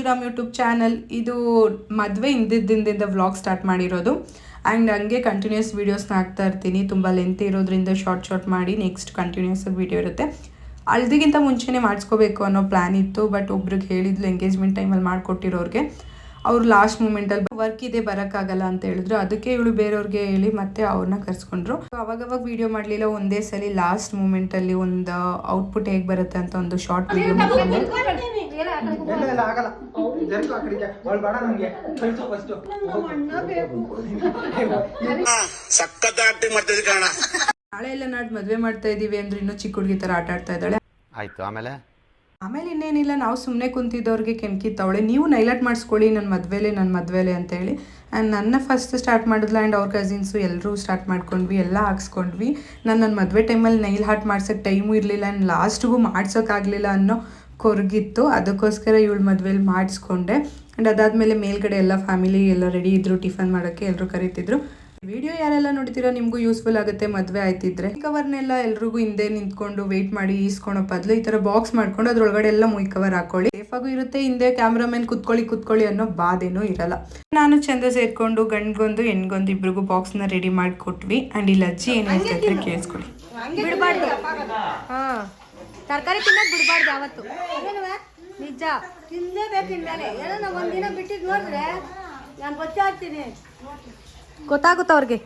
Shriram YouTube channel. ಇದು ಮದುವೆ ಹಿಂದಿದ್ದಿಂದ vlog start ಮಾಡಿರೋದು ಆ್ಯಂಡ್ ಹಂಗೆ ಕಂಟಿನ್ಯೂಸ್ ವೀಡಿಯೋಸ್ನ ಹಾಕ್ತಾ ಇರ್ತೀನಿ. ತುಂಬ ಲೆಂತ್ ಇರೋದ್ರಿಂದ ಶಾರ್ಟ್ ಮಾಡಿ ನೆಕ್ಸ್ಟ್ ಕಂಟಿನ್ಯೂಸ್ ವೀಡಿಯೋ ಇರುತ್ತೆ. ಹಳದಿಗಿಂತ ಮುಂಚೆನೇ ಮಾಡಿಸ್ಕೋಬೇಕು ಅನ್ನೋ ಪ್ಲ್ಯಾನ್ ಇತ್ತು, ಬಟ್ ಒಬ್ರಿಗೆ ಹೇಳಿದ್ಲು ಎಂಗೇಜ್ಮೆಂಟ್ ಟೈಮಲ್ಲಿ ಮಾಡಿಕೊಟ್ಟಿರೋರಿಗೆ ಅವ್ರು ಲಾಸ್ಟ್ ಮೂಮೆಂಟಲ್ಲಿ ವರ್ಕ್ ಇದೆ ಬರೋಕ್ಕಾಗಲ್ಲ ಅಂತ ಹೇಳಿದ್ರು. ಅದಕ್ಕೆ ಇವಳು ಬೇರೆಯವ್ರಿಗೆ ಹೇಳಿ ಮತ್ತೆ ಅವ್ರನ್ನ ಕರ್ಸ್ಕೊಂಡ್ರು. ಅವಾಗವಾಗ ವೀಡಿಯೋ ಮಾಡಲಿಲ್ಲ, ಒಂದೇ ಸಲ ಲಾಸ್ಟ್ ಮೂಮೆಂಟಲ್ಲಿ ಒಂದು ಔಟ್ಪುಟ್ ಹೇಗೆ ಬರುತ್ತೆ ಅಂತ ಒಂದು ಶಾರ್ಟ್ ವೀಡಿಯೋ ಮಾಡ್ಕೊಂಡೆ. ನಾಳೆ ಎಲ್ಲ ನಾಡ್ ಮದುವೆ ಮಾಡ್ತಾ ಇದೀವಿ ಅಂದ್ರೆ ಇನ್ನೂ ಚಿಕ್ಕ ಹುಡುಗಿ ಥರ ಆಟ ಆಡ್ತಾ ಇದ್ದಾಳೆ. ಆಯ್ತು. ಆಮೇಲೆ ಇನ್ನೇನಿಲ್ಲ, ನಾವು ಸುಮ್ಮನೆ ಕುಂತಿದ್ದವ್ರಿಗೆ ಕೆಣಕಿತ್ತವಳೆ, ನೀವು ನೈಲಾಟ್ ಮಾಡಿಸ್ಕೊಳ್ಳಿ ನನ್ನ ಮದುವೆಲೆ ಅಂತ ಹೇಳಿ. ಆ್ಯಂಡ್ ನನ್ನ ಫಸ್ಟ್ ಸ್ಟಾರ್ಟ್ ಮಾಡಿದ್ಲು ಆ್ಯಂಡ್ ಅವ್ರ ಕಸಿನ್ಸು ಎಲ್ಲರೂ ಸ್ಟಾರ್ಟ್ ಮಾಡ್ಕೊಂಡ್ವಿ, ಎಲ್ಲ ಹಾಕ್ಸ್ಕೊಂಡ್ವಿ. ನನ್ನ ಮದುವೆ ಟೈಮಲ್ಲಿ ನೈಲ್ ಹಾರ್ಟ್ ಮಾಡ್ಸೋಕ್ಕೆ ಟೈಮು ಇರಲಿಲ್ಲ ಆ್ಯಂಡ್ ಲಾಸ್ಟಿಗೂ ಮಾಡ್ಸೋಕ್ಕಾಗಲಿಲ್ಲ ಅನ್ನೋ ಕೊರಗಿತ್ತು. ಅದಕ್ಕೋಸ್ಕರ ಇವಳು ಮದುವೆಲಿ ಮಾಡಿಸ್ಕೊಂಡೆ. ಆ್ಯಂಡ್ ಅದಾದಮೇಲೆ ಮೇಲ್ಗಡೆ ಎಲ್ಲ ಫ್ಯಾಮಿಲಿ ಎಲ್ಲ ರೆಡಿ ಇದ್ದರು, ಟಿಫನ್ ಮಾಡೋಕ್ಕೆ ಎಲ್ಲರೂ ಕರೀತಿದ್ರು. ವಿಡಿಯೋ ಯಾರೆಲ್ಲ ನೋಡ್ತೀರೋ ನಿಮಗೂ ಯೂಸ್ಫುಲ್ ಆಗುತ್ತೆ. ಮದುವೆ ಆಯ್ತಿದ್ರೆ ಕವರ್ನೆಲ್ಲ ಎಲ್ರಿಗೂ ಹಿಂದೆ ನಿಂತ್ಕೊಂಡು ವೆಯ್ಟ್ ಮಾಡಿ ಈಸ್ಕೊಳೋ ಬದಲು ಈ ಥರ ಬಾಕ್ಸ್ ಮಾಡ್ಕೊಂಡು ಅದ್ರೊಳಗಡೆ ಎಲ್ಲ ಮುಯ್ ಕವರ್ ಹಾಕೊಳ್ಳಿ, ಸೇಫಾಗೂ ಇರುತ್ತೆ. ಹಿಂದೆ ಕ್ಯಾಮ್ರಾಮನ್ ಕುತ್ಕೊಳ್ಳಿ ಅನ್ನೋ ಬಾಧೇನೂ ಇರಲ್ಲ. ನಾನು ಚಂದ ಸೇರ್ಕೊಂಡು ಗಂಡ್ಗೊಂದು ಹೆಣ್ಗೊಂದು ಇಬ್ರಿಗೂ ಬಾಕ್ಸ್ನ ರೆಡಿ ಮಾಡಿಕೊಟ್ವಿ. ಆ್ಯಂಡ್ ಇಲ್ಲಿ ಅಜ್ಜಿ ಏನು ಹೇಳ್ತಾ ಕೇಳಿಸ್ಕೊಳ್ಳಿ. ಬಿಡಬಾರ್ದು, ತರಕಾರಿ ತಿನ್ನೋದು ಬಿಡಬಾರ್ದು ಯಾವತ್ತು. ನಿಜ ತಿನ್ನಲೇಬೇಕು. ಇನ್ಮೇಲೆ ಏನೋ ಒಂದಿನ ಬಿಟ್ಟಿದ್ದು ನೋಡಿದ್ರೆ ನಾನು ಗೊತ್ತಾಗ್ತೀನಿ, ಗೊತ್ತಾಗುತ್ತೆ ಅವ್ರಿಗೆ.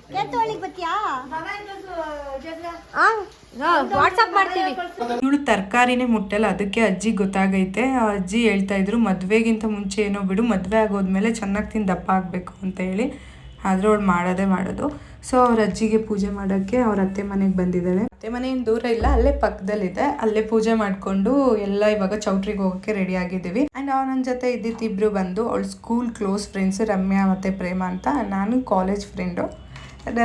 ವಾಟ್ಸಪ್ ಮಾಡ್ತೀವಿ. ಇವಳು ತರಕಾರಿನೇ ಮುಟ್ಟಲ್ಲ, ಅದಕ್ಕೆ ಅಜ್ಜಿ ಗೊತ್ತಾಗೈತೆ. ಅಜ್ಜಿ ಹೇಳ್ತಾ ಇದ್ರು ಮದುವೆಗಿಂತ ಮುಂಚೆ ಏನೋ ಬಿಡು, ಮದುವೆ ಆಗೋದ್ಮೇಲೆ ಚೆನ್ನಾಗಿ ತಿಂದು ದಪ್ಪ ಆಗಬೇಕು ಅಂತ ಹೇಳಿ. ಆದರೂ ಅವಳು ಮಾಡೋದು. ಸೊ ಅವ್ರ ಅಜ್ಜಿಗೆ ಪೂಜೆ ಮಾಡೋಕ್ಕೆ ಅವ್ರ ಅತ್ತೆ ಮನೆಗೆ ಬಂದಿದ್ದಾಳೆ. ಅತ್ತೆ ಮನೆಯಿಂದ ದೂರ ಇಲ್ಲ, ಅಲ್ಲೇ ಪಕ್ಕದಲ್ಲಿದೆ. ಅಲ್ಲೇ ಪೂಜೆ ಮಾಡಿಕೊಂಡು ಎಲ್ಲ ಇವಾಗ ಚೌಟ್ರಿಗೆ ಹೋಗೋಕ್ಕೆ ರೆಡಿ ಆಗಿದ್ದೀವಿ. ಆ್ಯಂಡ್ ಅವ್ರ ನನ್ನ ಜೊತೆ ಇದ್ದಿದ್ದು ಬಂದು ಅವಳು ಸ್ಕೂಲ್ ಕ್ಲೋಸ್ ಫ್ರೆಂಡ್ಸ್ ರಮ್ಯಾ ಮತ್ತು ಪ್ರೇಮ ಅಂತ, ನಾನು ಕಾಲೇಜ್ ಫ್ರೆಂಡು.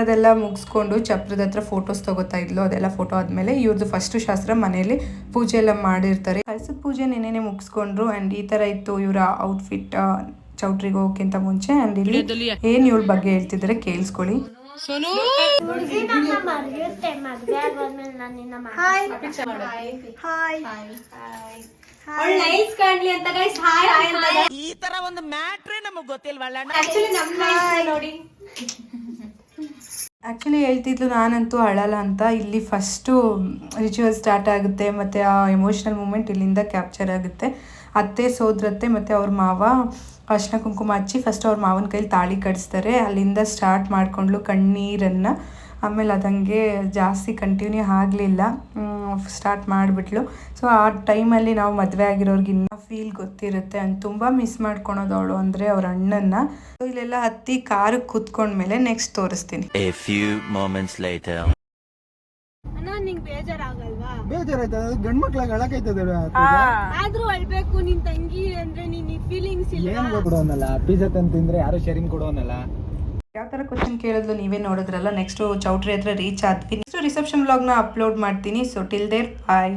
ಅದೆಲ್ಲ ಮುಗಿಸ್ಕೊಂಡು ಚಪ್ರದ ಹತ್ರ ಫೋಟೋಸ್ ತೊಗೋತಾ ಇದ್ಲು. ಅದೆಲ್ಲ ಫೋಟೋ ಆದಮೇಲೆ ಇವ್ರದ್ದು ಫಸ್ಟು ಶಾಸ್ತ್ರ ಮನೇಲಿ ಪೂಜೆ ಎಲ್ಲ ಮಾಡಿರ್ತಾರೆ. ಕಳ್ಸದ ಪೂಜೆ ನೆನ್ನೆನೇ ಮುಗಿಸ್ಕೊಂಡ್ರು. ಆ್ಯಂಡ್ ಈ ಥರ ಇತ್ತು ಇವರ ಔಟ್ಫಿಟ್ ಚೌಟ್ರಿಗೆ ಹೋಗೋಕ್ಕಿಂತ ಮುಂಚೆ. ಆ್ಯಂಡ್ ಇಲ್ಲಿ ಏನು ಇವಳ ಬಗ್ಗೆ ಹೇಳ್ತಿದ್ದಾರೆ ಕೇಳಿಸ್ಕೊಳ್ಳಿ. ಸೋನು ಈ ತರ ಒಂದು ಮ್ಯಾಟ್ರೇ ನಮಗ್ ಗೊತ್ತಿಲ್ವಲ್ಲ. ಆ್ಯಕ್ಚುಲಿ ಹೇಳ್ತಿದ್ಲು ನಾನಂತೂ ಅಳಲ್ಲ ಅಂತ. ಇಲ್ಲಿ ಫಸ್ಟು ರಿಚುವಲ್ ಸ್ಟಾರ್ಟ್ ಆಗುತ್ತೆ ಮತ್ತು ಆ ಎಮೋಷ್ನಲ್ ಮೂಮೆಂಟ್ ಇಲ್ಲಿಂದ ಕ್ಯಾಪ್ಚರ್ ಆಗುತ್ತೆ. ಅತ್ತೆ ಸೋದರತ್ತೆ ಮತ್ತು ಅವ್ರ ಮಾವ ಅರ್ಶಿನ ಕುಂಕುಮ ಹಚ್ಚಿ ಫಸ್ಟ್ ಅವ್ರ ಮಾವನ ಕೈಲಿ ತಾಳಿ ಕಟ್ಟಿಸ್ತಾರೆ. ಅಲ್ಲಿಂದ ಸ್ಟಾರ್ಟ್ ಮಾಡಿಕೊಂಡ್ಲು ಕಣ್ಣೀರನ್ನು. ಆಮೇಲೆ ಅದಂಗೆ ಜಾಸ್ತಿ ಕಂಟಿನ್ಯೂ ಆಗಲಿಲ್ಲ, ಸ್ಟಾರ್ಟ್ ಮಾಡಿಬಿಟ್ಲು. ಸೊ ಆ ಟೈಮಲ್ಲಿ ನಾವು ಮದುವೆ ಆಗಿರೋರ್ಗೆ ಇನ್ನೂ ಫೀಲ್ ಗೊತ್ತಿರುತ್ತೆ. ಆ್ಯಂಡ್ ತುಂಬ ಮಿಸ್ ಮಾಡ್ಕೊಳೋದು ಅವಳು ಅಂದರೆ ಅವ್ರ ಅಣ್ಣನ್ನ. ಸೊ ಇಲ್ಲೆಲ್ಲ ಹತ್ತಿ ಕಾರಿಗೆ ಕೂತ್ಕೊಂಡ್ಮೇಲೆ ನೆಕ್ಸ್ಟ್ ತೋರಿಸ್ತೀನಿ. ಬೇಜಾರಾಯ್ತಾ? ಗಂಡ್ ಮಕ್ಳಾಗ ಅಳಕೈತದ ಆದ್ರೂ ಅಳ್ಬೇಕು. ನಿನ್ ತಂಗಿ ಅಂದ್ರೆ ನೀನ್ ಫೀಲಿಂಗ್ಸ್ ಇಲ್ಲ. ಏನ್ ಕೊಡೋನಲ್ಲ, ಪಿಜ್ಜಾ ತಂದು ತಿಂದ್ರೆ ಯಾರು ಶೇರಿಂಗ್ ಕೊಡೋನಲ್ಲ. ಯಾವ ಥರ ಕ್ವಶನ್ ಕೇಳಿದ್ಲು ನೀವೇ ನೋಡಿದ್ರಲ್ಲ. ನೆಕ್ಸ್ಟ್ ಚೌಟ್ರಿ ಹತ್ರ ರೀಚ್ ಆದ್ವಿ. ನೆಕ್ಸ್ಟ್ ರಿಸೆಪ್ಷನ್ ವ್ಲಾಗ್ನ ಅಪ್ಲೋಡ್ ಮಾಡ್ತೀನಿ. So till there bye.